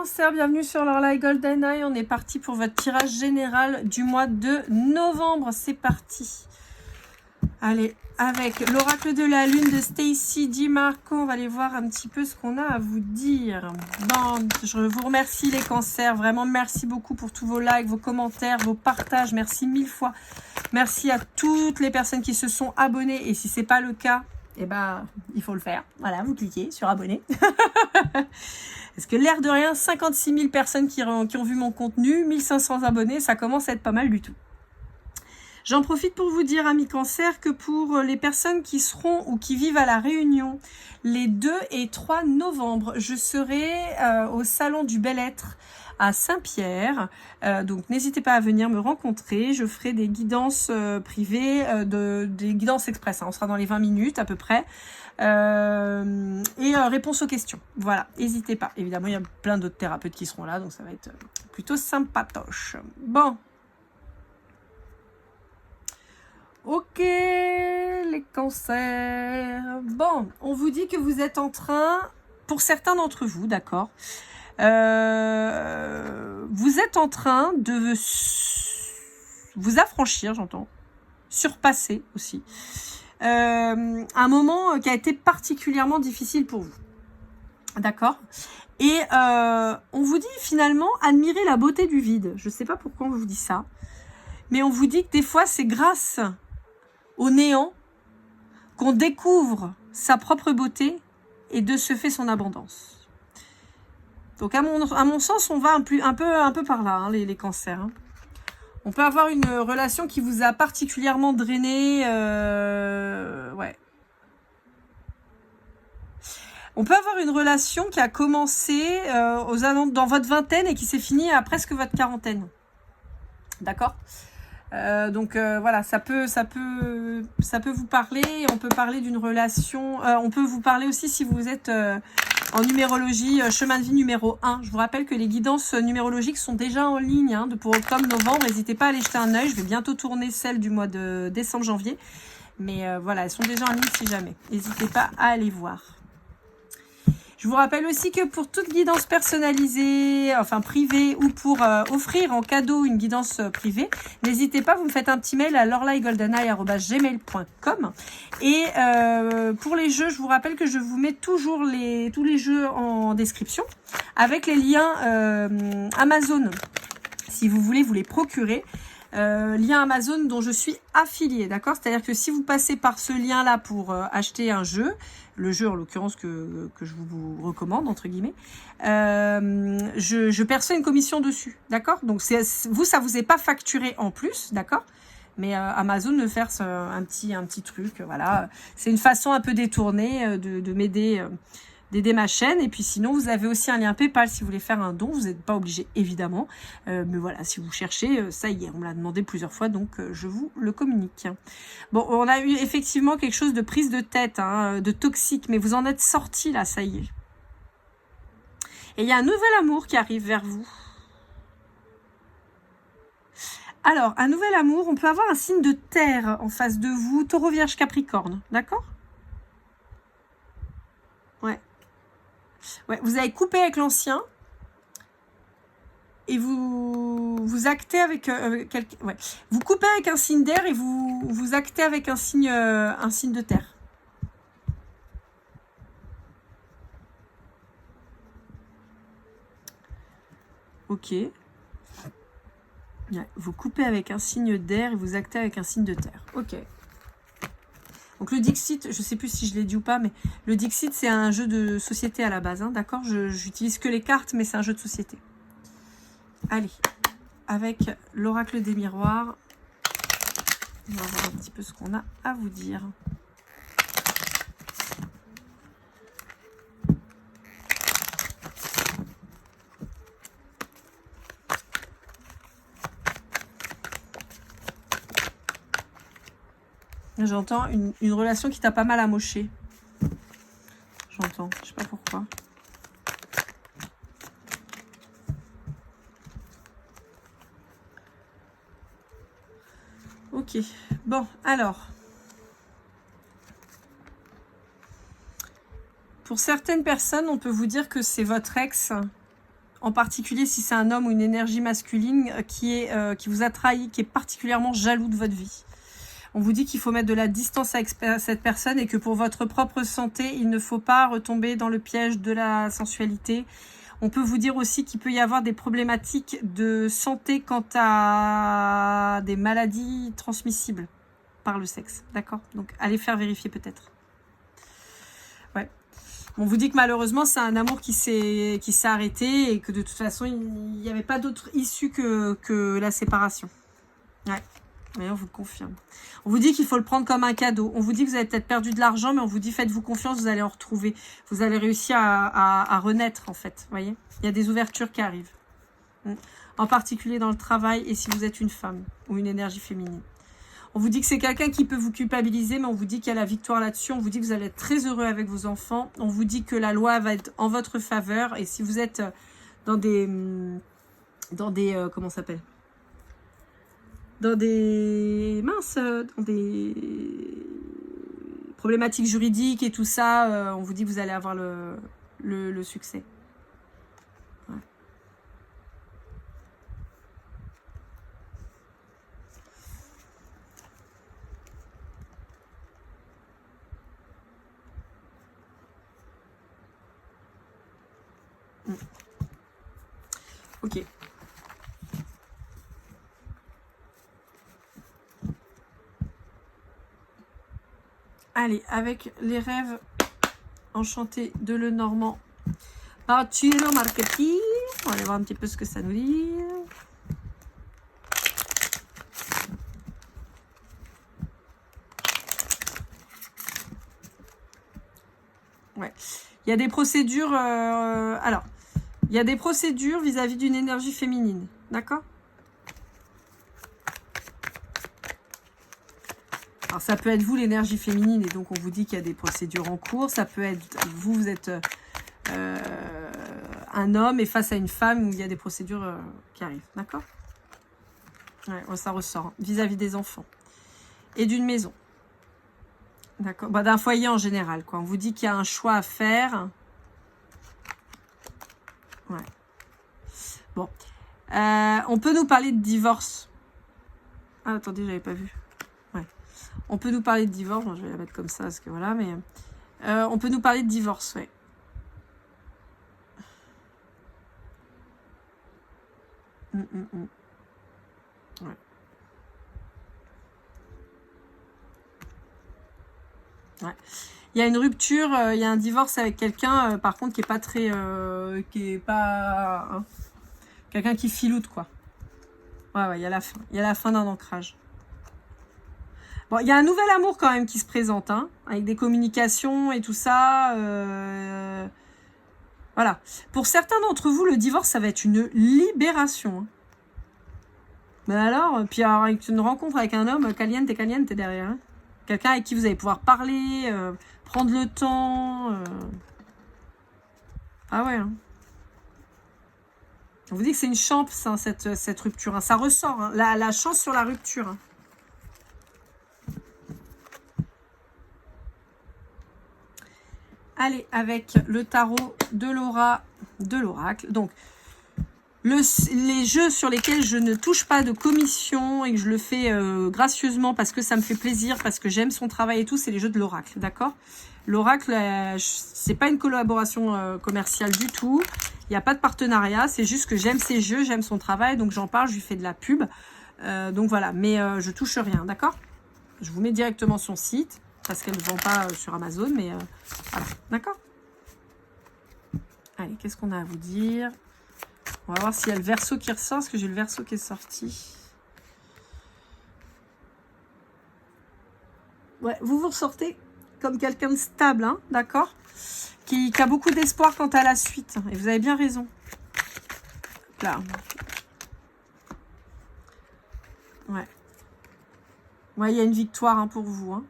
Cancer, bienvenue sur l'Orlaï Golden Eye. On est parti pour votre tirage général du mois de novembre. C'est parti. Allez, avec l'oracle de la lune de Stacy DiMarco, on va aller voir un petit peu ce qu'on a à vous dire. Bon, je vous remercie les cancers, vraiment merci beaucoup pour tous vos likes, vos commentaires, vos partages. Merci mille fois. Merci à toutes les personnes qui se sont abonnées. Et si ce n'est pas le cas, eh ben, il faut le faire. Voilà, vous cliquez sur abonner. Parce que l'air de rien, 56 000 personnes qui ont vu mon contenu, 1500 abonnés, ça commence à être pas mal du tout. J'en profite pour vous dire, amis cancer, que pour les personnes qui seront ou qui vivent à La Réunion, les 2 et 3 novembre, je serai au Salon du Bel-Être à Saint-Pierre. Donc n'hésitez pas à venir me rencontrer. Je ferai des guidances privées, des guidances express. Hein. On sera dans les 20 minutes à peu près. Réponse aux questions. Voilà, n'hésitez pas. Évidemment, il y a plein d'autres thérapeutes qui seront là, donc ça va être plutôt sympatoche. Bon. Ok, les cancers. Bon, on vous dit que vous êtes en train, pour certains d'entre vous, d'accord, vous êtes en train de vous affranchir, j'entends, surpasser aussi, un moment qui a été particulièrement difficile pour vous, d'accord. Et on vous dit finalement, admirez la beauté du vide. Je ne sais pas pourquoi on vous dit ça, mais on vous dit que des fois, c'est grâce au néant qu'on découvre sa propre beauté et de ce fait son abondance. Donc à mon sens, on va un peu par là, hein, les cancers. Hein. On peut avoir une relation qui vous a particulièrement drainé. Ouais. On peut avoir une relation qui a commencé dans votre vingtaine et qui s'est finie à presque votre quarantaine. D'accord ? Voilà, ça peut vous parler. On peut parler d'une relation. On peut vous parler aussi si vous êtes en numérologie chemin de vie numéro 1. Je vous rappelle que les guidances numérologiques sont déjà en ligne pour octobre-novembre. N'hésitez pas à aller jeter un œil. Je vais bientôt tourner celle du mois de décembre-janvier. Mais voilà, elles sont déjà en ligne si jamais. N'hésitez pas à aller voir. Je vous rappelle aussi que pour toute guidance personnalisée, enfin privée, ou pour offrir en cadeau une guidance privée, n'hésitez pas, vous me faites un petit mail à lorlaigoldeneye@gmail.com. Et pour les jeux, je vous rappelle que je vous mets toujours tous les jeux en description avec les liens Amazon, si vous voulez vous les procurer. Lien Amazon dont je suis affiliée, d'accord? C'est-à-dire que si vous passez par ce lien-là pour acheter un jeu, le jeu en l'occurrence que je vous recommande, entre guillemets, je perçois une commission dessus, d'accord? Donc ça vous est pas facturé en plus, d'accord? Mais Amazon me verse un petit truc, voilà. C'est une façon un peu détournée de m'aider, d'aider ma chaîne. Et puis sinon, vous avez aussi un lien PayPal si vous voulez faire un don. Vous n'êtes pas obligé, évidemment. Mais voilà, si vous cherchez, ça y est, on me l'a demandé plusieurs fois, donc je vous le communique. Bon, on a eu effectivement quelque chose de prise de tête, de toxique, mais vous en êtes sorti là, ça y est. Et il y a un nouvel amour qui arrive vers vous. Alors, un nouvel amour, on peut avoir un signe de terre en face de vous, Taureau, Vierge, Capricorne, d'accord? Ouais. Ouais, vous avez coupé avec l'ancien et vous actez avec quelqu'un. Ouais. Vous coupez avec un signe d'air et vous actez avec un signe de terre. Ok. Ouais, vous coupez avec un signe d'air et vous actez avec un signe de terre. Ok. Donc le Dixit, je ne sais plus si je l'ai dit ou pas, mais le Dixit, c'est un jeu de société à la base, d'accord? J'utilise que les cartes, mais c'est un jeu de société. Allez, avec l'oracle des miroirs, on va voir un petit peu ce qu'on a à vous dire. J'entends une relation qui t'a pas mal amoché. J'entends, je sais pas pourquoi. Ok, bon, alors. Pour certaines personnes, on peut vous dire que c'est votre ex en particulier si c'est un homme ou une énergie masculine qui vous a trahi, qui est particulièrement jaloux de votre vie. On vous dit qu'il faut mettre de la distance avec cette personne et que pour votre propre santé, il ne faut pas retomber dans le piège de la sensualité. On peut vous dire aussi qu'il peut y avoir des problématiques de santé quant à des maladies transmissibles par le sexe. D'accord? Donc, allez faire vérifier peut-être. Ouais. On vous dit que malheureusement, c'est un amour qui s'est arrêté et que de toute façon, il n'y avait pas d'autre issue que la séparation. Ouais. Mais on vous le confirme. On vous dit qu'il faut le prendre comme un cadeau. On vous dit que vous avez peut-être perdu de l'argent, mais on vous dit faites-vous confiance, vous allez en retrouver. Vous allez réussir à renaître, en fait. Vous voyez? Il y a des ouvertures qui arrivent. En particulier dans le travail et si vous êtes une femme ou une énergie féminine. On vous dit que c'est quelqu'un qui peut vous culpabiliser, mais on vous dit qu'il y a la victoire là-dessus. On vous dit que vous allez être très heureux avec vos enfants. On vous dit que la loi va être en votre faveur. Et si vous êtes dans des comment ça s'appelle? Dans des problématiques juridiques et tout ça, on vous dit que vous allez avoir le succès. Ouais. Ok. Allez, avec les rêves enchantés de Lenormand. Marcello Marchetti. On va aller voir un petit peu ce que ça nous dit. Ouais. Il y a des procédures... alors, il y a des procédures vis-à-vis d'une énergie féminine. D'accord ? Alors, ça peut être vous, l'énergie féminine, et donc on vous dit qu'il y a des procédures en cours. Ça peut être vous, vous êtes un homme et face à une femme où il y a des procédures qui arrivent. D'accord? Ouais, ça ressort. Vis-à-vis des enfants. Et d'une maison. D'accord? Bah, d'un foyer en général, quoi. On vous dit qu'il y a un choix à faire. Ouais. Bon. On peut nous parler de divorce. Ah, attendez, j'avais pas vu. On peut nous parler de divorce, bon, je vais la mettre comme ça, parce que voilà, mais... on peut nous parler de divorce, ouais. Ouais. Ouais. Il y a une rupture, il y a un divorce avec quelqu'un, par contre, qui est pas très... qui est pas... Hein, quelqu'un qui filoute, quoi. Ouais, il y a la fin. Il y a la fin d'un ancrage. Bon, il y a un nouvel amour quand même qui se présente, hein, avec des communications et tout ça. Voilà. Pour certains d'entre vous, le divorce, ça va être une libération. Hein. Mais alors, puis alors, avec une rencontre avec un homme, caliente derrière. Hein. Quelqu'un avec qui vous allez pouvoir parler, prendre le temps. Ah ouais. Hein. On vous dit que c'est une chance, hein, cette rupture. Hein. Ça ressort, hein, la chance sur la rupture. Hein. Allez, avec le tarot de Laura, de l'oracle. Donc, les jeux sur lesquels je ne touche pas de commission et que je le fais gracieusement parce que ça me fait plaisir, parce que j'aime son travail et tout, c'est les jeux de l'oracle, d'accord? L'oracle, c'est pas une collaboration commerciale du tout. Il n'y a pas de partenariat, c'est juste que j'aime ses jeux, j'aime son travail, donc j'en parle, je lui fais de la pub. Donc voilà, mais je touche rien, d'accord? Je vous mets directement son site. Parce qu'elle ne vend pas sur Amazon, mais voilà, d'accord? Allez, qu'est-ce qu'on a à vous dire? On va voir s'il y a le verseau qui ressort, parce que j'ai le verseau qui est sorti. Ouais, vous ressortez comme quelqu'un de stable, hein, d'accord? Qui a beaucoup d'espoir quant à la suite. Et vous avez bien raison. Là. Ouais. Ouais, il y a une victoire hein, pour vous, hein.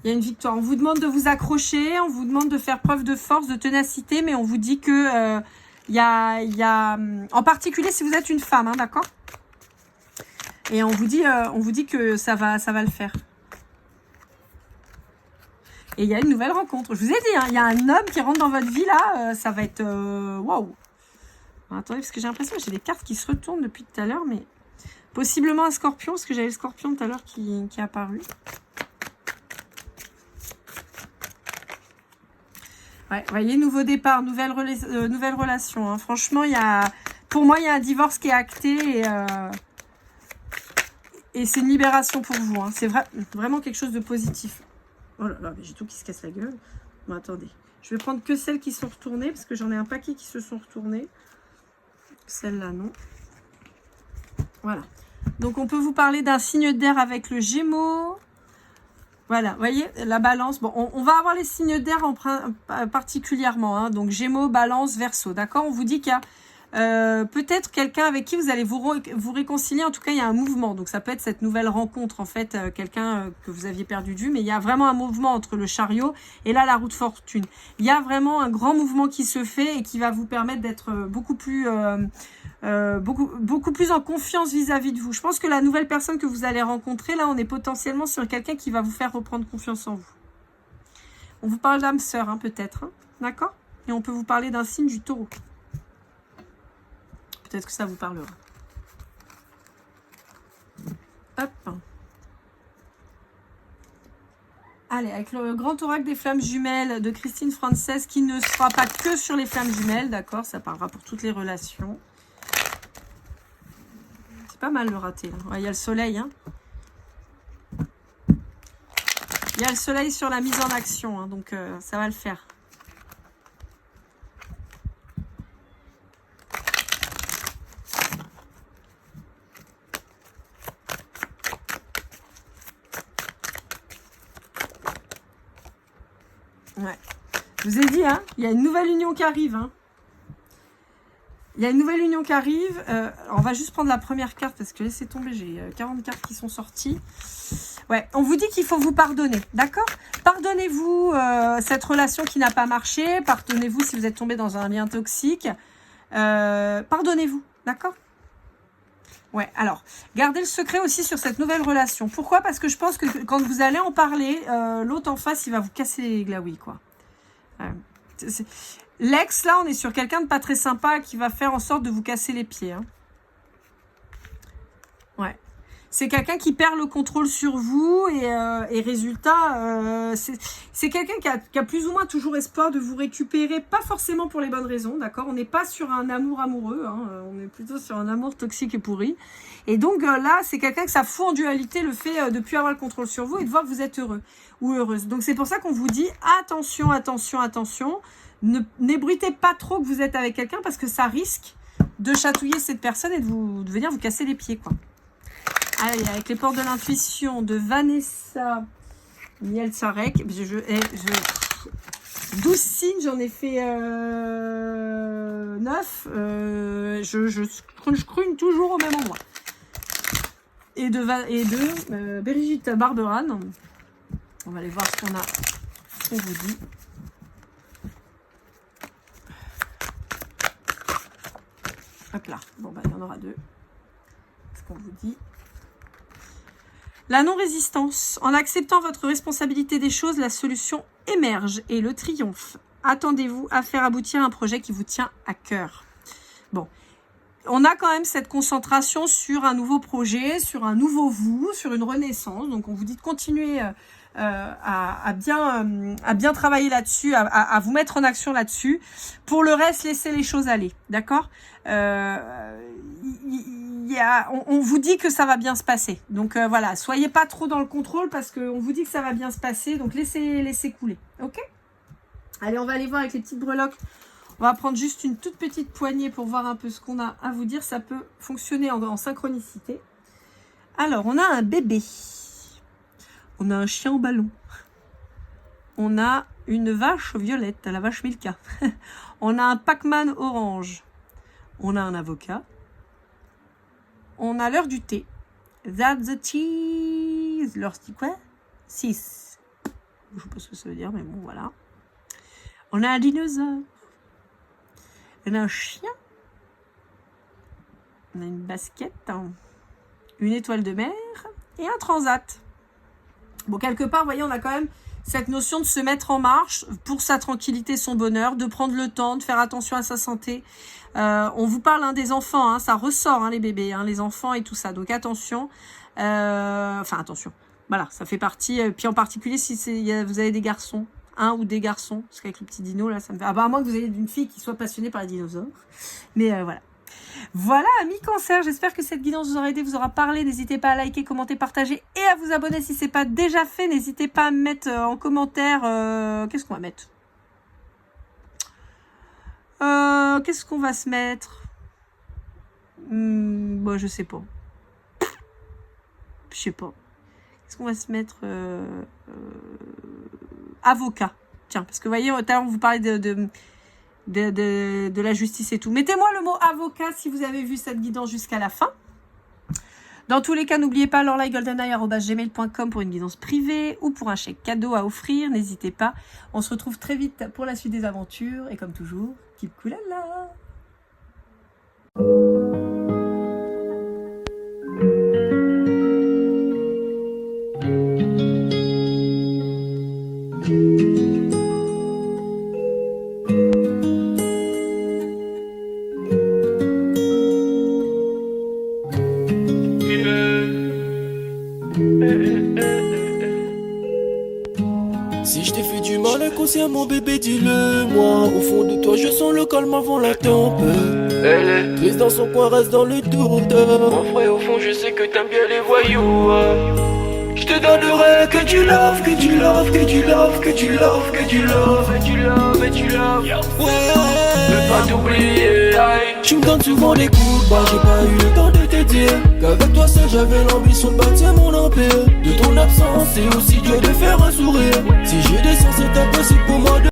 Il y a une victoire. On vous demande de vous accrocher, on vous demande de faire preuve de force, de ténacité, mais on vous dit que y a en particulier si vous êtes une femme, hein, d'accord? Et on vous dit que ça va le faire. Et il y a une nouvelle rencontre. Je vous ai dit, hein, il y a un homme qui rentre dans votre vie là, ça va être waouh. Attendez, parce que j'ai l'impression que j'ai des cartes qui se retournent depuis tout à l'heure, mais possiblement un scorpion, parce que j'avais le scorpion tout à l'heure qui est apparu. Ouais, voyez, nouveau départ, nouvelle relation. Hein. Franchement, pour moi, il y a un divorce qui est acté et c'est une libération pour vous. Hein. C'est vraiment quelque chose de positif. Oh là là, j'ai tout qui se casse la gueule. Bon, attendez. Je vais prendre que celles qui sont retournées, parce que j'en ai un paquet qui se sont retournées. Celle-là, non. Voilà. Donc, on peut vous parler d'un signe d'air avec le Gémeaux. Voilà, vous voyez, la balance. Bon, on va avoir les signes d'air particulièrement. Hein, donc, Gémeaux, Balance, Verseau. D'accord? On vous dit qu'il y a peut-être quelqu'un avec qui vous allez vous réconcilier. En tout cas, il y a un mouvement. Donc, ça peut être cette nouvelle rencontre, en fait, quelqu'un que vous aviez perdu de vue. Mais il y a vraiment un mouvement entre le chariot et là, la roue de fortune. Il y a vraiment un grand mouvement qui se fait et qui va vous permettre d'être beaucoup plus en confiance vis-à-vis de vous. Je pense que la nouvelle personne que vous allez rencontrer, là, on est potentiellement sur quelqu'un qui va vous faire reprendre confiance en vous. On vous parle d'âme sœur, hein, peut-être. Hein, d'accord? Et on peut vous parler d'un signe du taureau. Peut-être que ça vous parlera. Hop. Allez, avec le grand oracle des flammes jumelles de Christine Frances, qui ne sera pas que sur les flammes jumelles, d'accord? Ça parlera pour toutes les relations. C'est pas mal le raté. Là. Ouais, il y a le soleil. Hein. Il y a le soleil sur la mise en action, hein, donc ça va le faire. Ouais. Je vous ai dit, hein, il y a une nouvelle union qui arrive. Hein. Il y a une nouvelle union qui arrive. On va juste prendre la première carte parce que laissez tomber, j'ai 40 cartes qui sont sorties. Ouais, on vous dit qu'il faut vous pardonner, d'accord? Pardonnez-vous cette relation qui n'a pas marché. Pardonnez-vous si vous êtes tombé dans un lien toxique. Pardonnez-vous, d'accord? Ouais, alors, gardez le secret aussi sur cette nouvelle relation. Pourquoi? Parce que je pense que quand vous allez en parler, l'autre en face, il va vous casser les glaouis, quoi. L'ex, là, on est sur quelqu'un de pas très sympa qui va faire en sorte de vous casser les pieds. Hein. Ouais. C'est quelqu'un qui perd le contrôle sur vous et résultat, c'est quelqu'un qui a plus ou moins toujours espoir de vous récupérer, pas forcément pour les bonnes raisons, d'accord? On n'est pas sur un amour amoureux, hein, on est plutôt sur un amour toxique et pourri. Et donc là, c'est quelqu'un que ça fout en dualité le fait de ne plus avoir le contrôle sur vous et de voir que vous êtes heureux ou heureuse. Donc c'est pour ça qu'on vous dit attention, attention, attention, n'ébruitez pas trop que vous êtes avec quelqu'un parce que ça risque de chatouiller cette personne et de venir vous casser les pieds, quoi. Allez, avec les portes de l'intuition de Vanessa Miel-Sarek, 12 signes, j'en ai fait 9. Je scrune toujours au même endroit. Et de Brigitte Barberan. On va aller voir ce qu'on vous dit. Hop là. Bon, bah, il y en aura 2. Ce qu'on vous dit. La non-résistance. En acceptant votre responsabilité des choses, la solution émerge et le triomphe. Attendez-vous à faire aboutir un projet qui vous tient à cœur. Bon, on a quand même cette concentration sur un nouveau projet, sur un nouveau vous, sur une renaissance. Donc, on vous dit de continuer à bien travailler là-dessus, à vous mettre en action là-dessus. Pour le reste, laissez les choses aller, d'accord? On vous dit que ça va bien se passer. Donc voilà, soyez pas trop dans le contrôle parce qu'on vous dit que ça va bien se passer. Donc laissez couler, ok? Allez, on va aller voir avec les petites breloques. On va prendre juste une toute petite poignée pour voir un peu ce qu'on a à vous dire. Ça peut fonctionner en synchronicité. Alors, on a un bébé. On a un chien au ballon. On a une vache violette, la vache Milka. On a un Pac-Man orange. On a un avocat. On a l'heure du thé. That's the cheese. L'heure, c'est quoi? 6. Je ne sais pas ce que ça veut dire, mais bon, voilà. On a un dinosaure. On a un chien. On a une basket. Une étoile de mer. Et un transat. Bon, quelque part, vous voyez, on a quand même cette notion de se mettre en marche pour sa tranquillité, son bonheur, de prendre le temps, de faire attention à sa santé. On vous parle des enfants, hein, ça ressort les bébés, les enfants et tout ça. Donc attention, enfin attention. Voilà, ça fait partie. Puis en particulier si vous avez des garçons, un ou des garçons, parce qu'avec le petit dino là, ça me fait. À moins que vous ayez une fille qui soit passionnée par les dinosaures. Mais voilà. Voilà, amis Cancer, j'espère que cette guidance vous aura aidé, vous aura parlé. N'hésitez pas à liker, commenter, partager et à vous abonner si ce n'est pas déjà fait. N'hésitez pas à me mettre en commentaire. Qu'est-ce qu'on va mettre? Qu'est-ce qu'on va se mettre? Bon, je sais pas. Je sais pas. Qu'est-ce qu'on va se mettre? Avocat. Tiens, parce que vous voyez, tout à l'heure, on vous parlait de la justice et tout. Mettez-moi le mot avocat si vous avez vu cette guidance jusqu'à la fin. Dans tous les cas, n'oubliez pas lorlaigoldeneye@gmail.com pour une guidance privée ou pour un chèque cadeau à offrir. N'hésitez pas. On se retrouve très vite pour la suite des aventures. Et comme toujours, keep cool là. Si je t'ai fait du mal inconsciemment bébé dis-le moi. Au fond de toi je sens le calme avant la tempête. Elle est triste dans son coin, reste dans le doute. Mon frère au fond je sais que t'aimes bien les voyous. Je te donnerai que du love, que du love, que du love, que du love, que du love, que du love, que du love. Ouais, je veux pas t'oublier. Tu me donnes souvent des coups de barre, j'ai pas eu le temps de te dire qu'avec toi seul j'avais l'ambition de bâtir mon empire. De ton absence c'est aussi dur de faire un sourire. Si je descends c'est impossible pour moi de